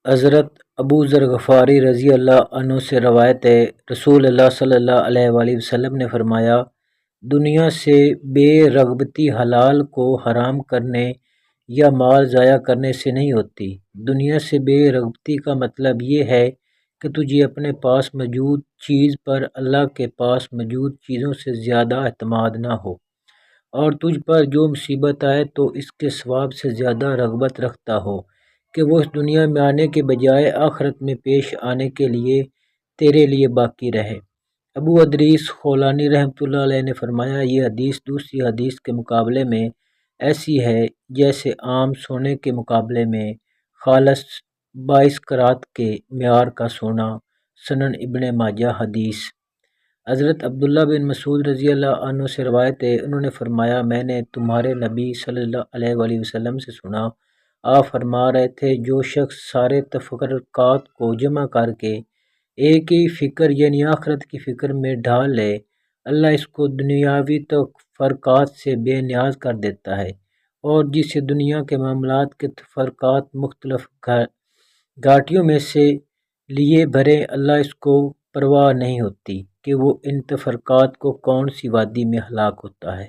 حضرت ابو ذر غفاری رضی اللہ عنہ سے روایت ہے، رسول اللہ صلی اللہ علیہ وآلہ وسلم نے فرمایا، دنیا سے بے رغبتی حلال کو حرام کرنے یا مال ضائع کرنے سے نہیں ہوتی۔ دنیا سے بے رغبتی کا مطلب یہ ہے کہ تجھے اپنے پاس موجود چیز پر اللہ کے پاس موجود چیزوں سے زیادہ اعتماد نہ ہو، اور تجھ پر جو مصیبت آئے تو اس کے ثواب سے زیادہ رغبت رکھتا ہو کہ وہ اس دنیا میں آنے کے بجائے آخرت میں پیش آنے کے لیے تیرے لیے باقی رہے۔ ابو ادریس خولانی رحمۃ اللہ علیہ نے فرمایا، یہ حدیث دوسری حدیث کے مقابلے میں ایسی ہے جیسے عام سونے کے مقابلے میں خالص 22 کرات کے معیار کا سونا۔ سنن ابن ماجہ حدیث۔ حضرت عبداللہ بن مسعود رضی اللہ عنہ سے روایت ہے، انہوں نے فرمایا، میں نے تمہارے نبی صلی اللہ علیہ وآلہ وسلم سے سنا، آپ فرما رہے تھے، جو شخص سارے تفرقات کو جمع کر کے ایک ہی فکر یعنی آخرت کی فکر میں ڈھال لے، اللہ اس کو دنیاوی تفرقات سے بے نیاز کر دیتا ہے، اور جسے دنیا کے معاملات کے تفرقات مختلف گھاٹیوں میں سے لیے بھرے، اللہ اس کو پرواہ نہیں ہوتی کہ وہ ان تفرقات کو کون سی وادی میں ہلاک ہوتا ہے۔